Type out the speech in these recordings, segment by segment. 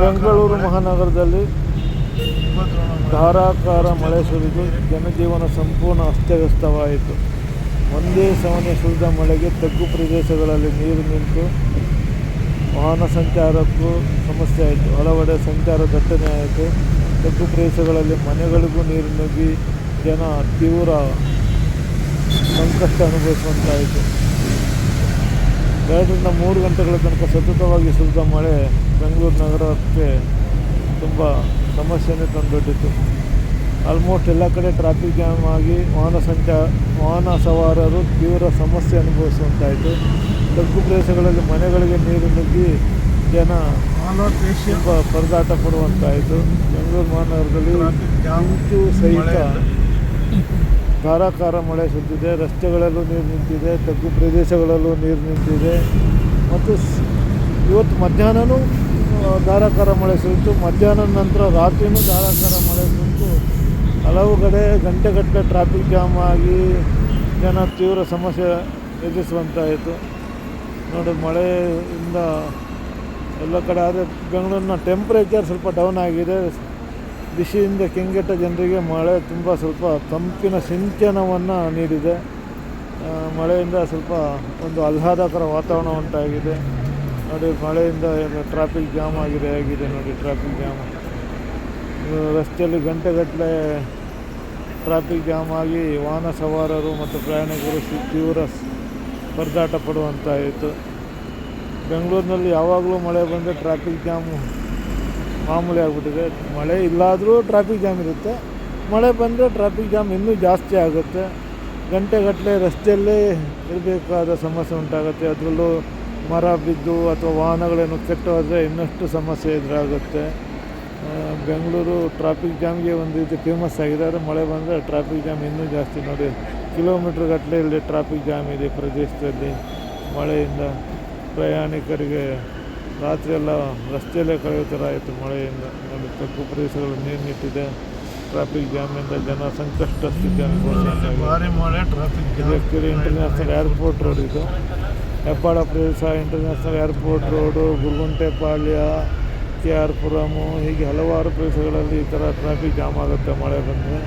ಬೆಂಗಳೂರು ಮಹಾನಗರದಲ್ಲಿ ಧಾರಾಕಾರ ಮಳೆ ಸುರಿದು ಜನಜೀವನ ಸಂಪೂರ್ಣ ಅಸ್ತವ್ಯಸ್ತವಾಯಿತು. ಒಂದೇ ಸಮನೆ ಸುರಿದ ಮಳೆಗೆ ತಗ್ಗು ಪ್ರದೇಶಗಳಲ್ಲಿ ನೀರು ನಿಂತು ವಾಹನ ಸಂಚಾರಕ್ಕೂ ಸಮಸ್ಯೆ ಆಯಿತು. ಹಲವೆಡೆ ಸಂಚಾರ ದಟ್ಟಣೆ ಆಯಿತು. ತಗ್ಗು ಪ್ರದೇಶಗಳಲ್ಲಿ ಮನೆಗಳಿಗೂ ನೀರು ನುಗ್ಗಿ ಜನ ತೀವ್ರ ಸಂಕಷ್ಟ ಅನುಭವಿಸುವಂತಾಯಿತು. 2 ರಿಂದ 3 ಗಂಟೆಗಳ ತನಕ ಸತತವಾಗಿ ಸುರಿದ ಮಳೆ ಬೆಂಗಳೂರು ನಗರಕ್ಕೆ ತುಂಬ ಸಮಸ್ಯೆನೇ ತಂದೊಡ್ಡಿತು. ಆಲ್ಮೋಸ್ಟ್ ಎಲ್ಲ ಕಡೆ ಟ್ರಾಫಿಕ್ ಜಾಮ್ ಆಗಿ ವಾಹನ ಸವಾರರು ತೀವ್ರ ಸಮಸ್ಯೆ ಅನುಭವಿಸುವಂತಾಯಿತು. ತಗ್ಗು ಪ್ರದೇಶಗಳಲ್ಲಿ ಮನೆಗಳಿಗೆ ನೀರು ನುಗ್ಗಿ ಜನ ತುಂಬ ಪರದಾಟ ಪಡುವಂತಾಯಿತು. ಬೆಂಗಳೂರು ಮಹಾನಗರದಲ್ಲಿ ಇಂಚು ಸಹಿತ ಧಾರಾಕಾರ ಮಳೆ ಸುರಿದಿದೆ. ರಸ್ತೆಗಳಲ್ಲೂ ನೀರು ನಿಂತಿದೆ, ತಗ್ಗು ಪ್ರದೇಶಗಳಲ್ಲೂ ನೀರು ನಿಂತಿದೆ. ಮತ್ತು ಇವತ್ತು ಮಧ್ಯಾಹ್ನವೂ ಧಾರಾಕಾರ ಮಳೆ ಸುರಿತು. ಮಧ್ಯಾಹ್ನದ ನಂತರ ರಾತ್ರಿಯೂ ಧಾರಾಕಾರ ಮಳೆ ಸುರಿತು. ಹಲವು ಕಡೆ ಗಂಟೆಗಟ್ಟಲೆ ಟ್ರಾಫಿಕ್ ಜಾಮ್ ಆಗಿ ಜನ ತೀವ್ರ ಸಮಸ್ಯೆ ಎದುರಿಸುವಂತಾಯಿತು. ನೋಡಿ, ಮಳೆಯಿಂದ ಎಲ್ಲ ಕಡೆ. ಆದರೆ ಬೆಂಗಳೂರಿನ ಟೆಂಪ್ರೇಚರ್ ಸ್ವಲ್ಪ ಡೌನ್ ಆಗಿದೆ. ಬಿಸಿಯಿಂದ ಕೆಂಗೆಟ್ಟ ಜನರಿಗೆ ಮಳೆ ತುಂಬ ಸ್ವಲ್ಪ ತಂಪಿನ ಸಿಂಚನವನ್ನು ನೀಡಿದೆ. ಮಳೆಯಿಂದ ಸ್ವಲ್ಪ ಒಂದು ಆಹ್ಲಾದಕರ ವಾತಾವರಣ ಉಂಟಾಗಿದೆ. ನೋಡಿ, ಮಳೆಯಿಂದ ಟ್ರಾಫಿಕ್ ಜಾಮ್ ಆಗಿದೆ ನೋಡಿ, ಟ್ರಾಫಿಕ್ ಜಾಮ್ ರಸ್ತೆಯಲ್ಲಿ ಗಂಟೆಗಟ್ಟಲೆ ಟ್ರಾಫಿಕ್ ಜಾಮ್ ಆಗಿ ವಾಹನ ಸವಾರರು ಮತ್ತು ಪ್ರಯಾಣಿಕರು ತೀವ್ರ ಪರದಾಟ ಪಡುವಂತಾಯಿತು. ಬೆಂಗಳೂರಿನಲ್ಲಿ ಯಾವಾಗಲೂ ಮಳೆ ಬಂದರೆ ಟ್ರಾಫಿಕ್ ಜಾಮು ಮಾಮೂಲಿ ಆಗಿಬಿಟ್ಟಿದೆ. ಮಳೆ ಇಲ್ಲಾದರೂ ಟ್ರಾಫಿಕ್ ಜಾಮ್ ಇರುತ್ತೆ. ಮಳೆ ಬಂದರೆ ಟ್ರಾಫಿಕ್ ಜಾಮ್ ಇನ್ನೂ ಜಾಸ್ತಿ ಆಗುತ್ತೆ. ಗಂಟೆಗಟ್ಟಲೆ ರಸ್ತೆಯಲ್ಲೇ ಇರಬೇಕಾದ ಸಮಸ್ಯೆ ಉಂಟಾಗುತ್ತೆ. ಅದರಲ್ಲೂ ಮರ ಬಿದ್ದು ಅಥವಾ ವಾಹನಗಳೇನು ಕೆಟ್ಟು ಹೋದರೆ ಇನ್ನಷ್ಟು ಸಮಸ್ಯೆ ಎದುರಾಗುತ್ತೆ. ಬೆಂಗಳೂರು ಟ್ರಾಫಿಕ್ ಜಾಮ್ಗೆ ಒಂದು ರೀತಿ ಫೇಮಸ್ ಆಗಿದೆ. ಆದರೆ ಮಳೆ ಬಂದರೆ ಟ್ರಾಫಿಕ್ ಜಾಮ್ ಇನ್ನೂ ಜಾಸ್ತಿ. ನೋಡಿ, ಕಿಲೋಮೀಟ್ರ್ ಗಟ್ಟಲೆ ಇಲ್ಲಿ ಟ್ರಾಫಿಕ್ ಜಾಮ್ ಇದೆ ಪ್ರದೇಶದಲ್ಲಿ. ಮಳೆಯಿಂದ ಪ್ರಯಾಣಿಕರಿಗೆ ರಾತ್ರಿಯೆಲ್ಲ ರಸ್ತೆಯಲ್ಲೇ ಕಳೆಯೋ ಥರ ಆಯಿತು ಮಳೆಯಿಂದ. ನೋಡಿ, ತಗ್ಗು ಪ್ರದೇಶಗಳು ನೀರು ನಿಂತಿದೆ. ಟ್ರಾಫಿಕ್ ಜಾಮಿಂದ ಜನ ಸಂಕಷ್ಟ ಸ್ಥಿತಿ ಅನುಭವಿಸುವಂತಾಗಿದೆ. ಕೆರೆ ಇಂಟರ್ನ್ಯಾಷನಲ್ ಏರ್ಪೋರ್ಟ್ ರೋಡ್ ಇದು. ಹೆಬ್ಬಾಳ ಪ್ರದೇಶ, international airport road, Gurugunte Palya, KR Puram, ಹೀಗೆ ಹಲವಾರು ಪ್ರದೇಶಗಳಲ್ಲಿ ಈ ಥರ ಟ್ರಾಫಿಕ್ ಜಾಮ್ ಆಗುತ್ತೆ ಮಳೆ ಬಂದರೆ.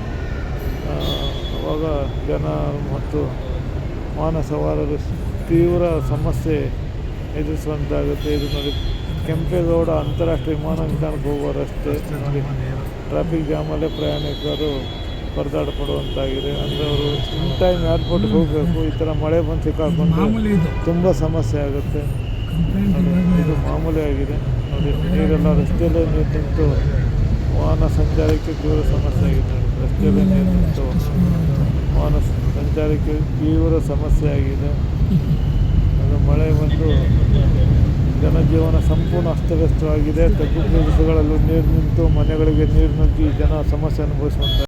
ಆವಾಗ ಜನ ಮತ್ತು ವಾಹನ ಸವಾರರು ತೀವ್ರ ಸಮಸ್ಯೆ ಎದುರಿಸುವಂತಾಗುತ್ತೆ. ಇದು ನೋಡಿ, ಕೆಂಪೇಗೌಡ ಅಂತಾರಾಷ್ಟ್ರೀಯ ವಿಮಾನ ನಿಲ್ದಾಣಕ್ಕೆ ಹೋಗುವ ರಸ್ತೆ. ನೋಡಿ, ಟ್ರಾಫಿಕ್ ಜಾಮಲ್ಲೇ ಪ್ರಯಾಣಿಕರು ಪರದಾಟ ಪಡುವಂತಾಗಿದೆ. ಅಂದರೆ ಅವರು ಇನ್ ಟೈಮ್ ಏರ್ಪೋರ್ಟ್ಗೆ ಹೋಗಬೇಕು. ಈ ಥರ ಮಳೆ ಬಂದು ಸಿಕ್ಕಾಕೊಂಡ್ರೆ ತುಂಬ ಸಮಸ್ಯೆ ಆಗುತ್ತೆ. ಇದು ಮಾಮೂಲಿ ಆಗಿದೆ. ನೋಡಿ, ನೀರೆಲ್ಲ ರಸ್ತೆಯಲ್ಲೇ ನೀರು ನಿಂತು ವಾಹನ ಸಂಚಾರಕ್ಕೆ ತೀವ್ರ ಸಮಸ್ಯೆ ಆಗಿದೆ. ನೋಡಿ, ರಸ್ತೆಯಲ್ಲೇ ನೀರು ನಿಂತು ವಾಹನ ಸಂಚಾರಕ್ಕೆ ತೀವ್ರ ಸಮಸ್ಯೆ ಆಗಿದೆ. ಅದು ಮಳೆ ಬಂದು ಜನಜೀವನ ಸಂಪೂರ್ಣ ಅಸ್ತವ್ಯಸ್ತವಾಗಿದೆ. ತಗ್ಗು ಪ್ರದೇಶಗಳಲ್ಲೂ ನೀರು ನಿಂತು ಮನೆಗಳಿಗೆ ನೀರು ನುಗ್ಗಿ ಜನ ಸಮಸ್ಯೆ ಅನುಭವಿಸುವಂಥ